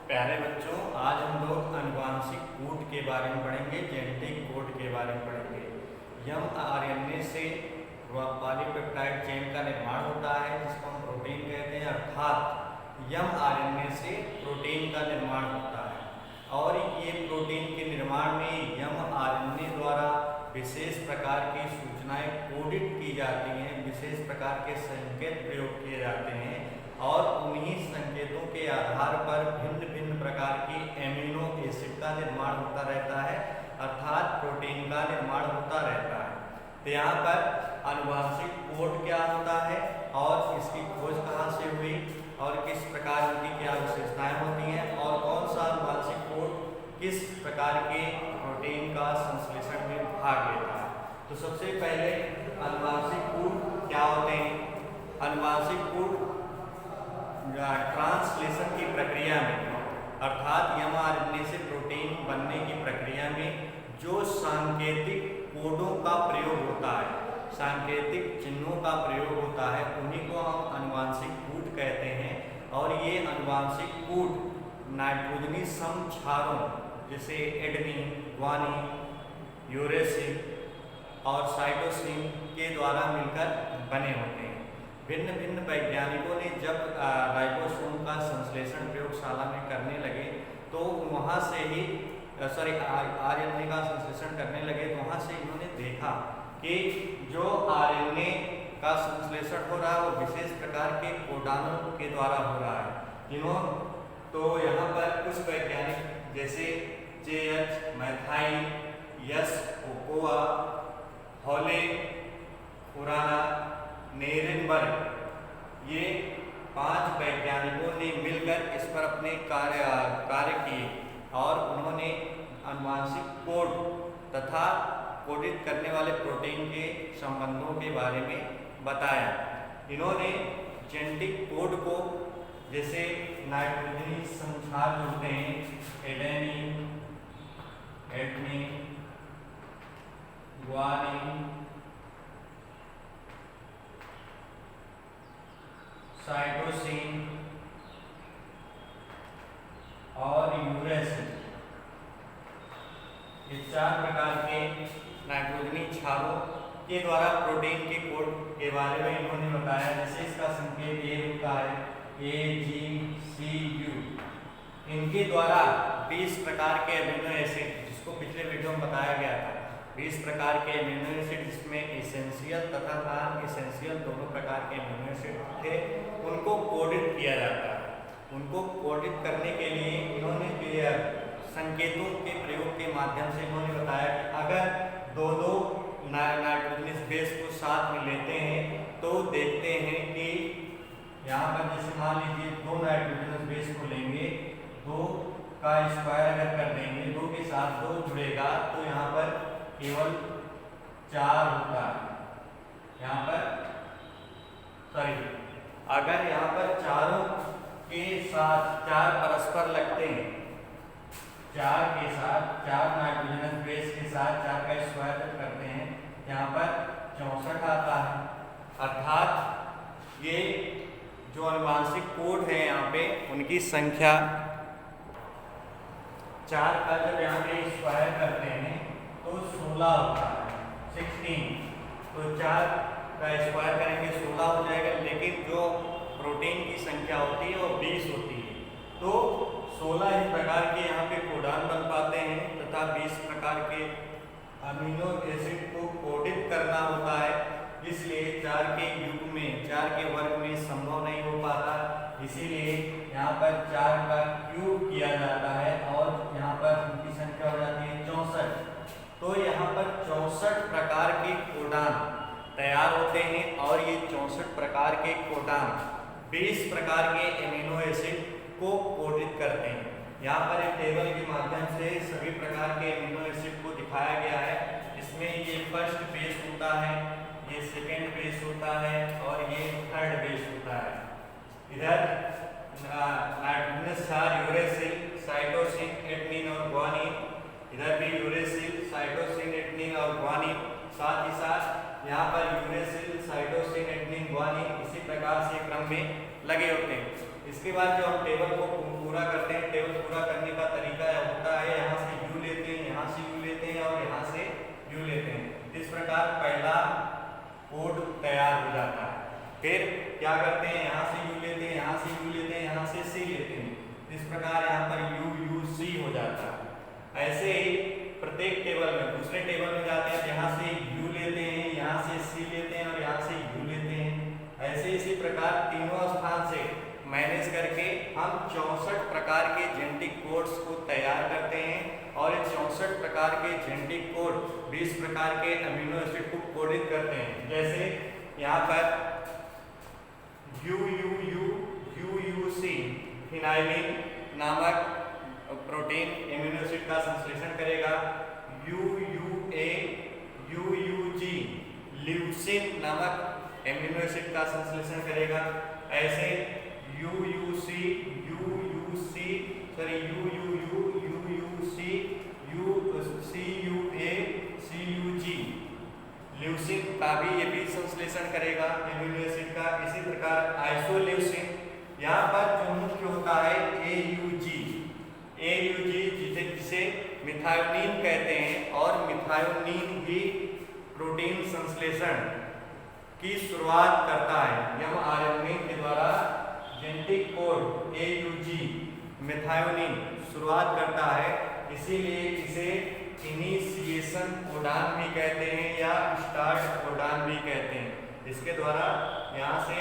प्यारे बच्चों, आज हम लोग आनुवांशिक कूट के बारे में पढ़ेंगे, जेनेटिक कोड के बारे में पढ़ेंगे। mRNA से पॉलीपेप्टाइड चेन का निर्माण होता है जिसको हम प्रोटीन कहते हैं, अर्थात mRNA से प्रोटीन का निर्माण होता है। और ये प्रोटीन के निर्माण में mRNA द्वारा विशेष प्रकार की सूचनाएं कोडित की जाती हैं, विशेष प्रकार के संकेत प्रयोग किए जाते हैं और उन्हीं संकेतों के आधार पर भिन्न भिन्न प्रकार की एमिनो एसिड का निर्माण होता रहता है, अर्थात प्रोटीन का निर्माण होता रहता है। तो यहाँ पर आनुवांशिक कोड क्या होता है और इसकी खोज कहाँ से हुई और किस प्रकार की क्या विशेषताएं होती हैं और कौन सा आनुवांशिक कोड किस प्रकार के प्रोटीन का संश्लेषण में भाग लेता है। तो सबसे पहले आनुवांशिक कोड क्या होते हैं। आनुवांशिक कोड ट्रांसलेशन की प्रक्रिया में, अर्थात mRNA से प्रोटीन बनने की प्रक्रिया में जो सांकेतिक कोडों का प्रयोग होता है, सांकेतिक चिन्हों का प्रयोग होता है, उन्हीं को हम आनुवांशिक कूट कहते हैं। और ये आनुवांशिक कूट नाइट्रोजनी समक्षारों जैसे एडेनिन, ग्वानिन, यूरेसिल और साइटोसिन के द्वारा मिलकर बने होते हैं। भिन्न भिन्न वैज्ञानिकों ने जब राइबोसोम का संश्लेषण प्रयोगशाला में करने लगे तो वहाँ से ही आरएनए का संश्लेषण करने लगे तो वहाँ से इन्होंने देखा कि जो आरएनए का संश्लेषण हो रहा है वो विशेष प्रकार के कोडानों के द्वारा हो रहा है। तो यहाँ पर कुछ वैज्ञानिक जैसे JH मैथाइल, यस कोकोआ, हॉले, खुराना, नेरेनबर्ग, ये 5 वैज्ञानिकों ने मिलकर इस पर अपने कार्य किए और उन्होंने आनुवांशिक कोड तथा कोडित करने वाले प्रोटीन के संबंधों के बारे में बताया। इन्होंने जेनेटिक कोड को जैसे नाइट्रोजनी समक्षार होते हैं, एडेनिन, एडेनिन, ग्वानिन, साइटोसिन और यूरेसिल, ये 4 प्रकार के नाइट्रोजनी क्षारों के द्वारा प्रोटीन के कोड के बारे में इन्होंने बताया। जैसे इसका संकेत ये होता है AGCU। इनके द्वारा 20 प्रकार के अमीनो एसिड, जिसको पिछले वीडियो में बताया गया था, 20 प्रकार के अमीनो एसिड जिसमें एसेंशियल तथा नॉन एसेंशियल दोनों प्रकार के अमीनो एसिड थे, उनको कोडित किया जाता है। उनको कोडित करने के लिए इन्होंने संकेतों के प्रयोग के माध्यम से इन्होंने बताया कि अगर दो नाइट्रोजनस बेस को साथ में लेते हैं तो देखते हैं कि यहाँ पर जैसे मान लीजिए 2 नाइट्रोजनस बेस को लेंगे, 2 का स्क्वायर अगर कर देंगे, 2 के साथ 2 जुड़ेगा तो यहाँ पर केवल 4 होता है। यहाँ पर अगर यहाँ पर चारों के साथ 4 परस्पर लगते हैं, 4 के साथ 4 नाइट्रोजनस बेस के साथ 4 का स्क्वायर करते हैं, यहाँ पर 64 आता है। अर्थात ये जो आनुवांशिक कोड है यहाँ पे उनकी संख्या 4 का जब यहाँ पे स्क्वायर करते हैं तो 16 होता है, 16। तो 4 का स्क्वायर करेंगे 16 हो जाएगा, लेकिन जो प्रोटीन की संख्या होती है वो 20 होती है। तो 16 इस प्रकार के यहाँ पे कोडान बन पाते हैं तथा 20 प्रकार के अमीनो एसिड को कोडित करना होता है। इसलिए 4 के युग में, 4 के वर्ग में संभव नहीं हो पाता, इसीलिए यहाँ पर 4 का क्यूब किया जाता है और यहाँ पर उनकी संख्या हो जाती है 64। तो यहाँ पर 64 प्रकार के कोडान तैयार होते हैं और ये 64 प्रकार के कोडान 20 प्रकार के एमिनो एसिड को कोडित करते हैं। यहाँ पर एक टेबल के माध्यम से सभी प्रकार के एमिनो एसिड को दिखाया गया है। इसमें ये फर्स्ट बेस होता है, ये सेकेंड बेस होता है और ये थर्ड बेस होता है। इधर नाइट्रोजनस क्षार यूरेसिल, साइटोसिन, एडेनिन और ग्वानिन, इधर भी यूरेसिल, साइटोसिन, एडेनिन और ग्वानिन, साथ ही साथ यहाँ पर यूरेसिल, साइटोसिन, एडेनिन, ग्वानिन इसी प्रकार से क्रम में लगे होते हैं। इसके बाद जो हम टेबल को पूरा पूरा करते हैं। टेबल पूरा करने का तरीका होता है यहाँ से यू लेते हैं, यहाँ से यू लेते हैं और यहाँ से यू लेते हैं। इस प्रकार पहला कोड तैयार हो जाता है। फिर क्या करते हैं, यहाँ से यू लेते हैं, यहाँ से यू लेते हैं, यहाँ से सी लेते हैं। इस प्रकार यहाँ पर यू यू सी हो जाता है। ऐसे ही प्रत्येक टेबल में, दूसरे टेबल में जाते हैं, यहाँ से यू लेते हैं, यहाँ से सी लेते हैं और यहाँ से यू लेते हैं। ऐसे इसी प्रकार तीनों स्थान से मैनेज करके हम 64 प्रकार के जेनेटिक कोड्स को तैयार करते हैं और इन 64 प्रकार के जेनेटिक कोड 20 प्रकार के अमीनो एसिड को कोडित करते हैं। जैसे यहाँ पर UUC फिनाइलिन नामक प्रोटीन एमिनो एसिड का संश्लेषण करेगा। UUA UUG ल्यूसीन नामक एमिनो एसिड का संश्लेषण करेगा। ऐसे UUC UUC sorry UUU UUC CUA CUG leucine का भी ये भी संश्लेषण करेगा एमिनो एसिड का। इसी प्रकार आइसोल्यूसीन, यहाँ पर जो मुख्य होता है AUG जिसे मिथायोनीन कहते हैं और मिथायोनीन ही प्रोटीन संश्लेषण की शुरुआत करता है। mRNA के द्वारा जेनेटिक कोड AUG मिथायोनीन शुरुआत करता है, इसीलिए इसे इनिशिएशन कोडान भी कहते हैं या स्टार्ट कोडान भी कहते हैं। इसके द्वारा यहाँ से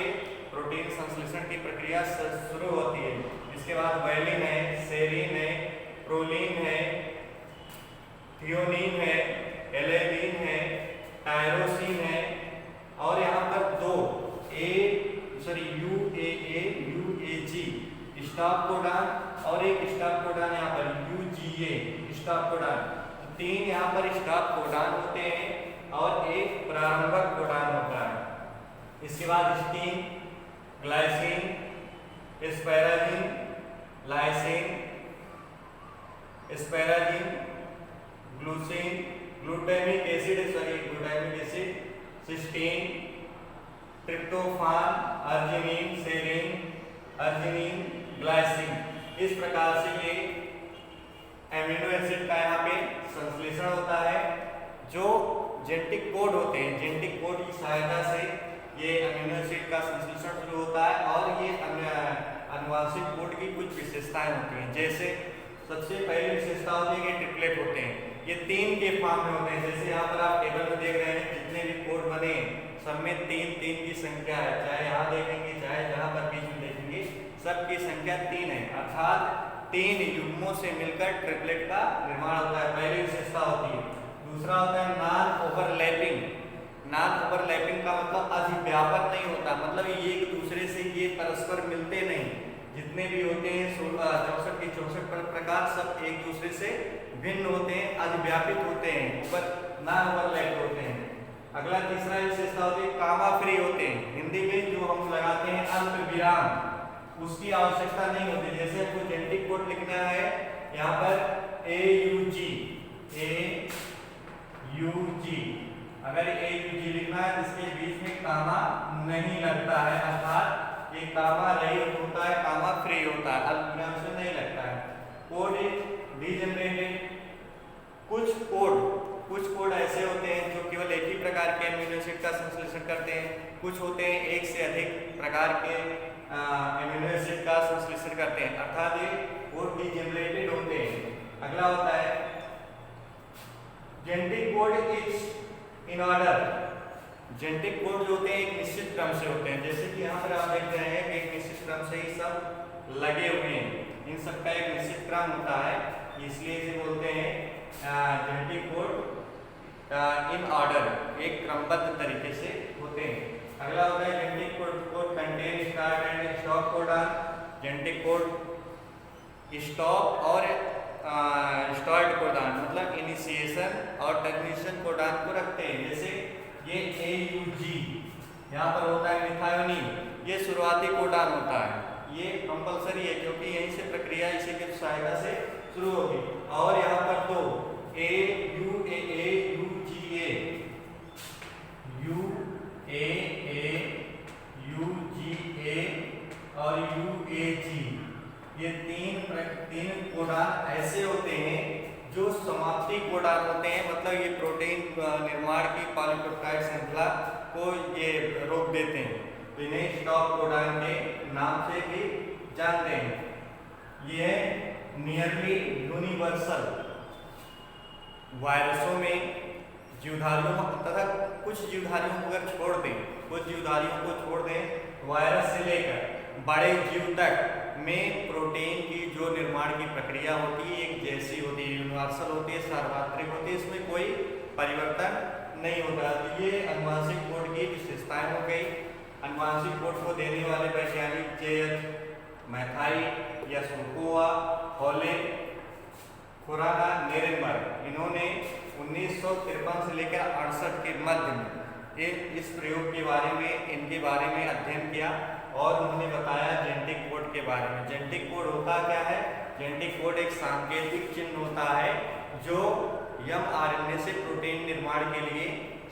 प्रोटीन संश्लेषण की प्रक्रिया शुरू होती है। इसके बाद वैलिन है, सेरीन है, प्रोलीन है, थियोनीन है, एलेनिन है, टायरोसिन है और यहाँ पर दो UAA UAG स्टॉप कोडान और एक स्टॉप कोडान यहाँ पर UGA स्टॉप कोडान। तीन यहाँ पर स्टॉप कोडान होते हैं और एक प्रारंभक कोडान होता है। इसके बाद स्टीन, glycine, asparagine, lysine, asparagine, glycine, glutamic acid, cysteine, tryptophan, arginine, serine, arginine, glycine. इस प्रकार से ये एमिनो एसिड का यहाँ पे संश्लेषण होता है। जो जेनेटिक कोड होते हैं, जेनेटिक कोड की सहायता से ये अमीनो एसिड का संश्लेषण शुरू होता है और ये आनुवंशिक कोड की कुछ विशेषताएं होती हैं। जैसे सबसे पहली विशेषता होती है कि ट्रिपलेट होते हैं, ये 3 के फॉर्म में होते हैं। जैसे यहाँ पर आप टेबल में देख रहे हैं, जितने भी कोड बने सब में 3 की संख्या है। चाहे यहाँ देखेंगे चाहे जहाँ पर बीच में देखेंगे, सबकी संख्या 3 है, अर्थात 3 युग्मों से मिलकर ट्रिपलेट का निर्माण होता है। पहली विशेषता होती है। दूसरा होता है नॉन ओवरलैपिंग। नॉन ओवरलैपिंग का मतलब अधिव्यापन नहीं होता, मतलब ये एक दूसरे से ये परस्पर मिलते नहीं। जितने भी होते हैं 64 के 64 प्रकार सब एक दूसरे से भिन्न होते हैं, अधिव्यापित होते हैं, ऊपर नॉन ओवरलैप होते हैं। अगला तीसरा विशेषता होती है कामा फ्री होते हैं। हिंदी में जो हम लगाते हैं अल्प विराम, उसकी आवश्यकता नहीं होती। जैसे आपको जेनेटिक कोड लिखना है, यहाँ पर AUG अगर AUG लिखना है जिसके बीच में कामा नहीं लगता है, अर्थात ये कामा रहित होता है, कामा फ्री होता है, अल्प विराम से नहीं लगता है। Code degenerated. कुछ कोड ऐसे होते हैं जो केवल एक ही प्रकार के एमिनो एसिड का संश्लेषण करते हैं, कुछ होते हैं एक से अधिक प्रकार के एमिनो एसिड का संश्लेषण करते हैं, अर्थात ये कोड डीजेनरेटेड होते हैं। अगला होता है genetic code is in order. Genetic code जो होते हैं एक निश्चित क्रम से होते हैं। जैसे कि यहाँ पर आप देख रहे हैं कि एक निश्चित क्रम से ही सब लगे हुए हैं, इन सब का एक निश्चित क्रम होता है, इसलिए इसे बोलते हैं जेनेटिक कोड इन ऑर्डर, एक क्रमबद्ध तरीके से होते हैं। अगला होता है genetic code contain start and stop codon. Genetic code stop और स्टार्ट कोडान मतलब इनिशिएशन और टर्मिनेशन कोडान को रखते हैं। जैसे ये AUG यहाँ पर होता है मिथायोनीन, ये शुरुआती कोडान होता है, ये कंपलसरी है क्योंकि यहीं से प्रक्रिया इसी की सहायता से शुरू होगी। और यहाँ पर तो UAA UGA और UAG ये तीन कोडान ऐसे होते हैं जो समाप्ति कोडान होते हैं, मतलब ये प्रोटीन निर्माण की पॉलीपेप्टाइड श्रृंखला को ये रोक देते हैं, तो इन्हें स्टॉप कोडान के नाम से भी जानते हैं। ये नियरली यूनिवर्सल वायरसों में जीवधारियों तथा कुछ जीवधारियों को अगर छोड़ दें, कुछ जीवधारियों को छोड़ दें, वायरस से लेकर बड़े जीव तक में प्रोटीन की जो निर्माण की प्रक्रिया होती है एक जैसी होती है, यूनिवर्सल होती है, सार्वत्रिक होती है, इसमें कोई परिवर्तन नहीं होता। तो ये अनुवांशिक कोड की विशेषताएं हो गई। अनुवांशिक कोड को देने वाले वैज्ञानिक जे.एच. मैथाई या सुकोवा, हॉले, खुराना, नेरेनबर्ग, इन्होंने 1953 से लेकर 68 के मध्य में इस प्रयोग के बारे में, इनके बारे में अध्ययन किया और उन्होंने बताया जेनेटिक कोड के बारे में। जेनेटिक कोड होता क्या है? जेनेटिक कोड एक सांकेतिक चिन्ह होता है जो mRNA से प्रोटीन निर्माण के लिए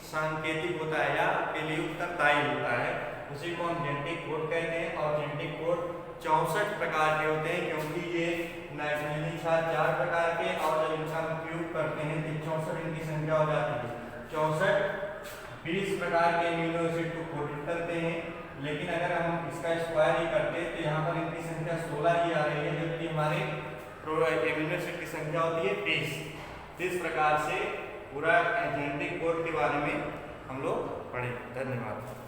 सांकेतिक होता है या के लिए उत्तरदायी होता है, उसी को हम जेनेटिक कोड कहते हैं। और जेनेटिक कोड 64 प्रकार के होते हैं, क्योंकि ये नाइट्रोजन 4 प्रकार के, और जब इनका हम उपयोग करते हैं तो 64 इनकी संख्या हो जाती है। 64 20 प्रकार के एमिनो एसिड को कोडित करते हैं, लेकिन अगर हम इसका स्क्वायर ही करते हैं तो यहाँ पर इनकी संख्या 16 ही आ रही है, जबकि हमारे एमिनो एसिड की संख्या होती है 30। इस प्रकार से पूरा जेनेटिक कोड के बारे में हम लोग पढ़े। धन्यवाद।